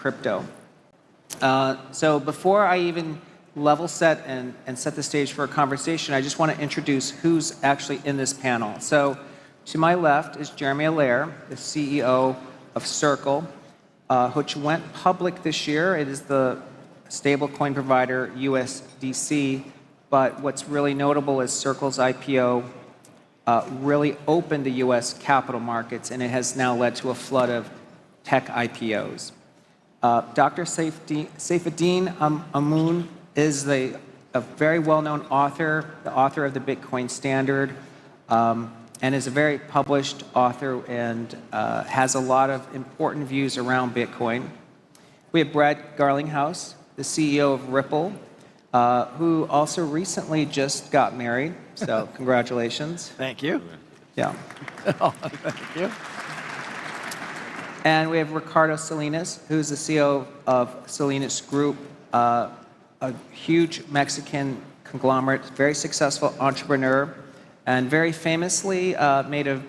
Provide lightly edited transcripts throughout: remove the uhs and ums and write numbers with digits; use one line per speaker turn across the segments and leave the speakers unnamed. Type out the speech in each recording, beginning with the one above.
crypto. So before I even level set and set the stage for a conversation, I just want to introduce who's actually in this panel. So to my left is Jeremy Allaire, the CEO of Circle, which went public this year. It is the stablecoin provider USDC, but what's really notable is Circle's IPO really opened the US capital markets, and it has now led to a flood of tech IPOs. Dr. Saifedean Ammon is a very well-known author, the author of the Bitcoin Standard, and is a very published author and has a lot of important views around Bitcoin. We have Brad Garlinghouse, the CEO of Ripple, who also recently just got married, so congratulations.
Thank you.
Yeah.
Oh, thank you.
And we have Ricardo Salinas, who's the CEO of Salinas Group, a huge Mexican conglomerate, very successful entrepreneur, and very famously made a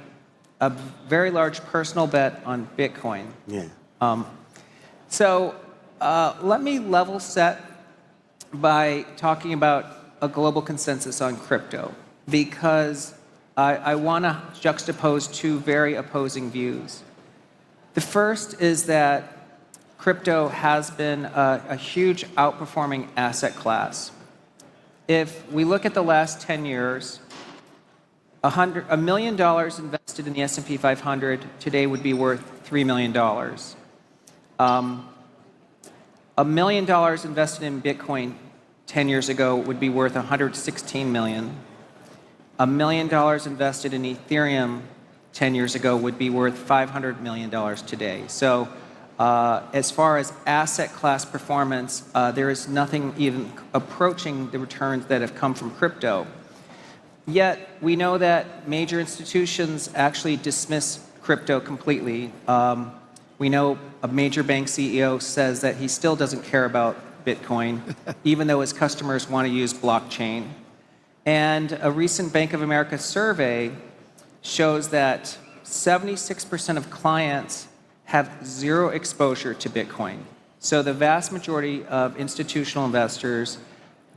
very large personal bet on Bitcoin.
Yeah.
So let me level set by talking about a global consensus on crypto, because I want to juxtapose two very opposing views. The first is that crypto has been a huge outperforming asset class. If we look at the last 10 years, $1 million invested in the S&P 500 today would be worth $3 million. $1 million invested in Bitcoin 10 years ago would be worth $116 million. $1 million invested in Ethereum 10 years ago would be worth $500 million today. So as far as asset class performance, there is nothing even approaching the returns that have come from crypto. Yet we know that major institutions actually dismiss crypto completely. We know a major bank CEO says that he still doesn't care about Bitcoin, even though his customers want to use blockchain. And a recent Bank of America survey shows that 76% of clients have zero exposure to Bitcoin. So the vast majority of institutional investors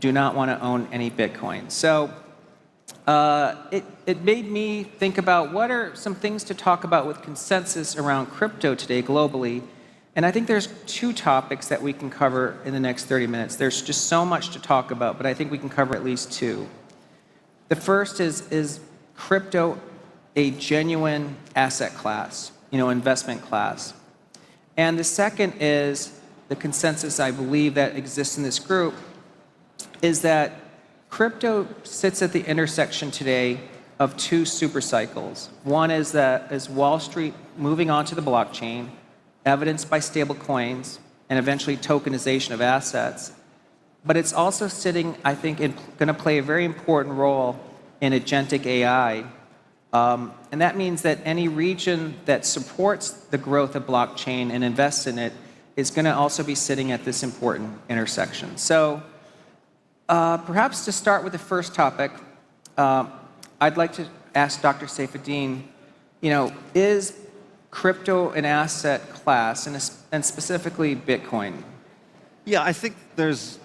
do not want to own any Bitcoin. So it made me think about what are some things to talk about with consensus around crypto today globally. And I think there's two topics that we can cover in the next 30 minutes. There's just so much to talk about, but I think we can cover at least two. The first is crypto a genuine asset class, investment class? And the second is the consensus I believe that exists in this group is that crypto sits at the intersection today of two super cycles. One is Wall Street moving onto the blockchain, evidenced by stable coins and eventually tokenization of assets. But it's also sitting, I think, going to play a very important role in agentic AI. And that means that any region that supports the growth of blockchain and invests in it is going to also be sitting at this important intersection. So perhaps to start with the first topic, I'd like to ask Dr. Saifedean, is crypto an asset class, and specifically Bitcoin?
Yeah, I think there's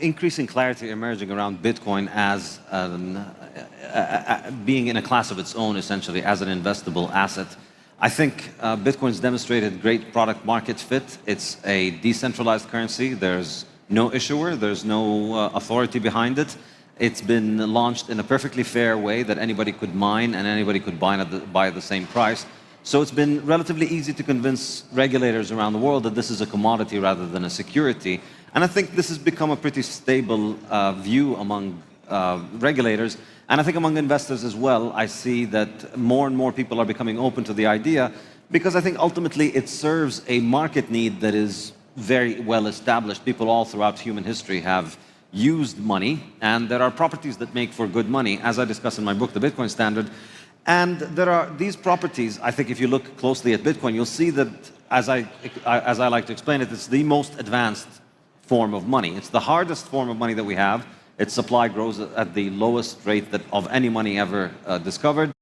increasing clarity emerging around Bitcoin as being in a class of its own, essentially, as an investable asset. I think Bitcoin's demonstrated great product market fit. It's a decentralized currency. There's no issuer. There's no authority behind it. It's been launched in a perfectly fair way that anybody could mine and anybody could buy at the same price. So it's been relatively easy to convince regulators around the world that this is a commodity rather than a security. And I think this has become a pretty stable view among regulators. And I think among investors as well, I see that more and more people are becoming open to the idea, because I think ultimately it serves a market need that is very well established. People all throughout human history have used money, and there are properties that make for good money, as I discuss in my book, The Bitcoin Standard. And there are these properties. I think if you look closely at Bitcoin, you'll see that, as I like to explain it, it's the most advanced form of money. It's the hardest form of money that we have. Its supply grows at the lowest rate of any money ever discovered.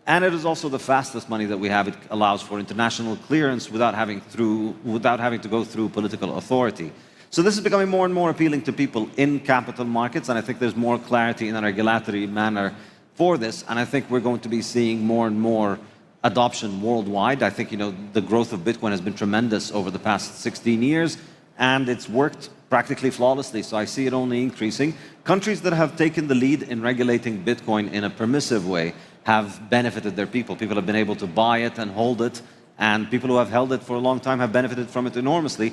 And it is also the fastest money that we have. It allows for international clearance without having to go through political authority. So this is becoming more and more appealing to people in capital markets, and I think there's more clarity in a regulatory manner for this, and I think we're going to be seeing more and more adoption worldwide. I think, the growth of Bitcoin has been tremendous over the past 16 years, and it's worked practically flawlessly, so I see it only increasing. Countries that have taken the lead in regulating Bitcoin in a permissive way have benefited their people. People have been able to buy it and hold it, and people who have held it for a long time have benefited from it enormously.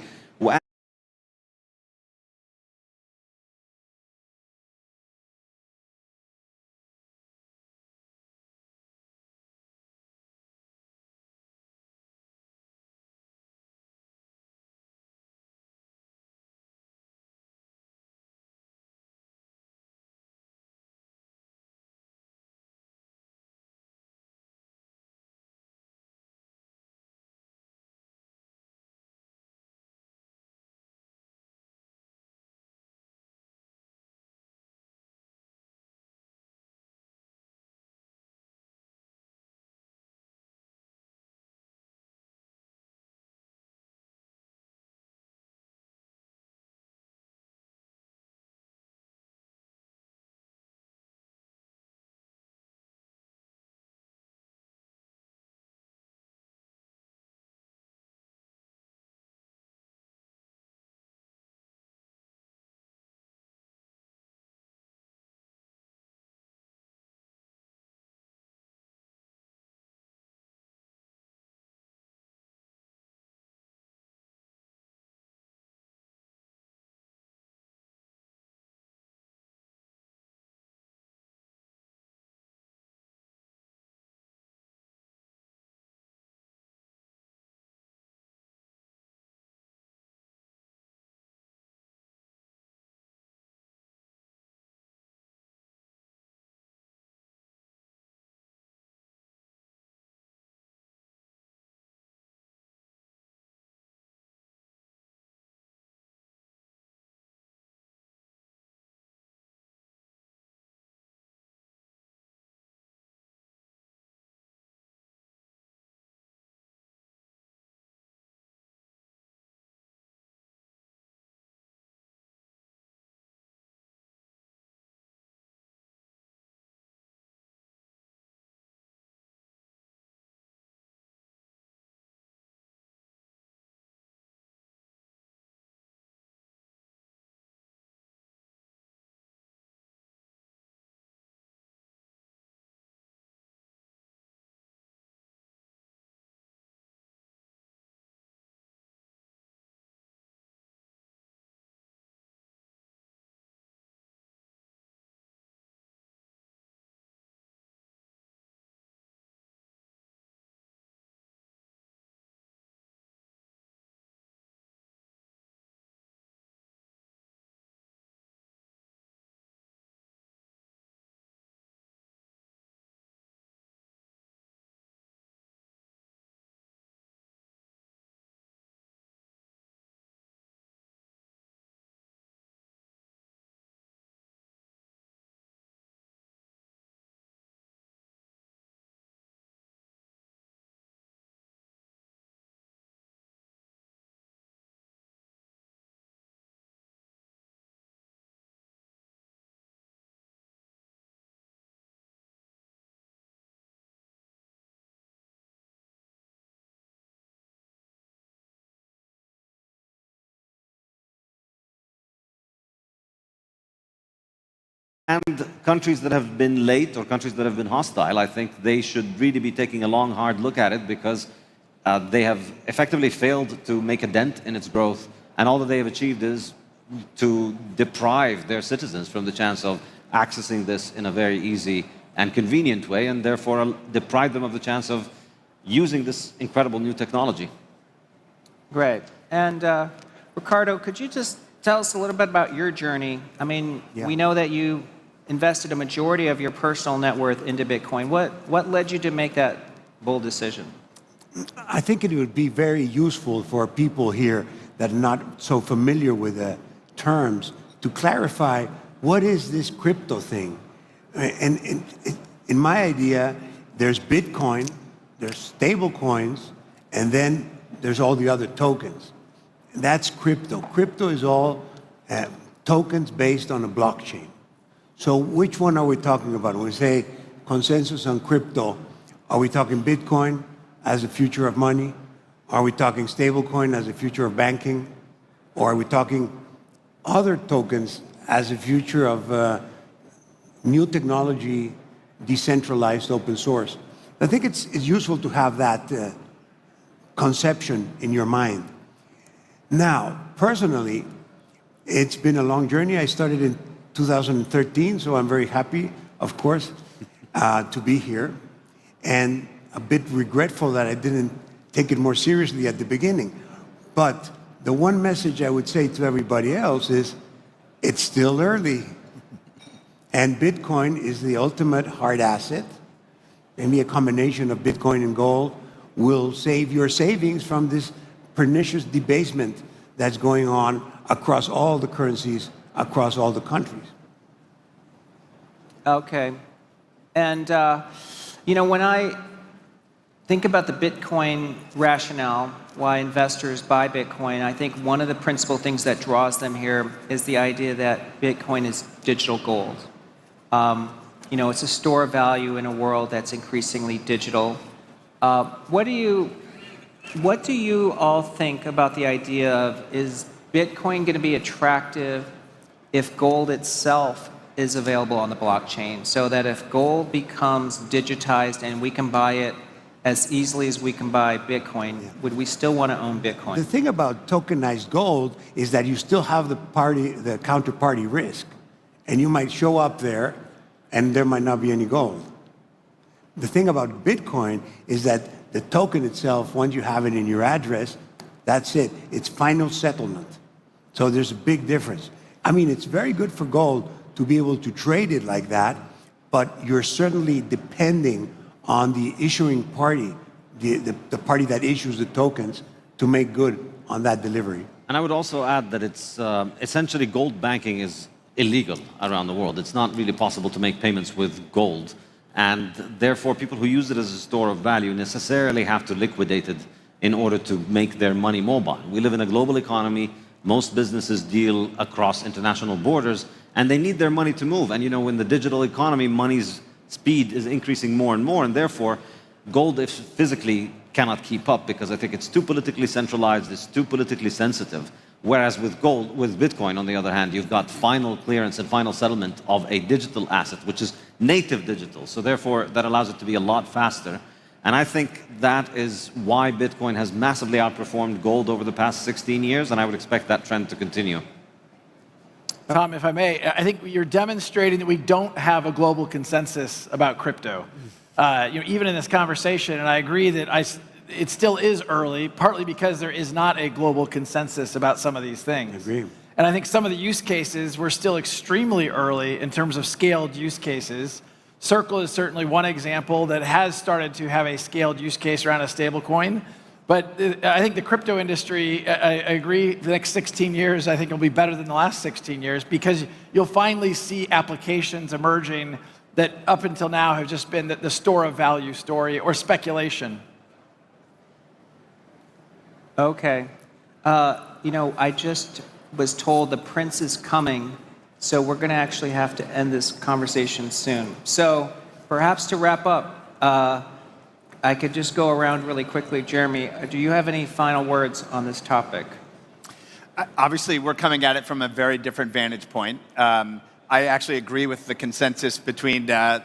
And countries that have been late or countries that have been hostile, I think they should really be taking a long, hard look at it, because they have effectively failed to make a dent in its growth. And all that they have achieved is to deprive their citizens from the chance of accessing this in a very easy and convenient way, and therefore deprive them of the chance of using this incredible new technology.
Great. And Ricardo, could you just tell us a little bit about your journey? I mean, we know that you invested a majority of your personal net worth into Bitcoin. What led you to make that bold decision?
I think it would be very useful for people here that are not so familiar with the terms to clarify what is this crypto thing. And in my idea, there's Bitcoin, there's stable coins, and then there's all the other tokens. And that's crypto. Crypto is all tokens based on a blockchain. So which one are we talking about? When we say consensus on crypto, are we talking Bitcoin as the future of money? Are we talking stablecoin as the future of banking? Or are we talking other tokens as the future of new technology, decentralized open source? I think it's useful to have that conception in your mind. Now, personally, it's been a long journey. I started in 2013, so I'm very happy, of course, to be here, and a bit regretful that I didn't take it more seriously at the beginning. But the one message I would say to everybody else is, it's still early. And Bitcoin is the ultimate hard asset. Maybe a combination of Bitcoin and gold will save your savings from this pernicious debasement that's going on across all the currencies, across all the countries.
Okay. And, you know, when I think about the Bitcoin rationale, why investors buy Bitcoin, I think one of the principal things that draws them here is the idea that Bitcoin is digital gold. You know, it's a store of value in a world that's increasingly digital. What do you all think about the idea of, is Bitcoin going to be attractive if gold itself is available on the blockchain? So that if gold becomes digitized and we can buy it as easily as we can buy Bitcoin, would we still want to own Bitcoin?
The thing about tokenized gold is that you still have the counterparty risk. And you might show up there and there might not be any gold. The thing about Bitcoin is that the token itself, once you have it in your address, that's it. It's final settlement. So there's a big difference. I mean, it's very good for gold to be able to trade it like that, but you're certainly depending on the issuing party, the party that issues the tokens, to make good on that delivery.
And I would also add that it's essentially gold banking is illegal around the world. It's not really possible to make payments with gold. And therefore, people who use it as a store of value necessarily have to liquidate it in order to make their money mobile. We live in a global economy. Most businesses deal across international borders, and they need their money to move. And you know, in the digital economy, money's speed is increasing more and more, and therefore, gold if physically cannot keep up, because I think it's too politically centralized, it's too politically sensitive. Whereas with gold, with Bitcoin, on the other hand, you've got final clearance and final settlement of a digital asset, which is native digital. So therefore, that allows it to be a lot faster. And I think that is why Bitcoin has massively outperformed gold over the past 16 years, and I would expect that trend to continue.
Tom, if I may, I think you're demonstrating that we don't have a global consensus about crypto. You know, even in this conversation, and I agree that it still is early, partly because there is not a global consensus about some of these things.
I agree.
And I think some of the use cases, we're still extremely early in terms of scaled use cases. Circle is certainly one example that has started to have a scaled use case around a stablecoin. But I think the crypto industry, I agree, the next 16 years, I think will be better than the last 16 years, because you'll finally see applications emerging that up until now have just been the store of value story or speculation.
Okay. You know, I just was told the prince is coming, so we're going to actually have to end this conversation soon. So perhaps to wrap up, I could just go around really quickly. Jeremy, do you have any final words on this topic?
Obviously, we're coming at it from a very different vantage point. I actually agree with the consensus between the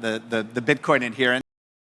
Bitcoin adherents.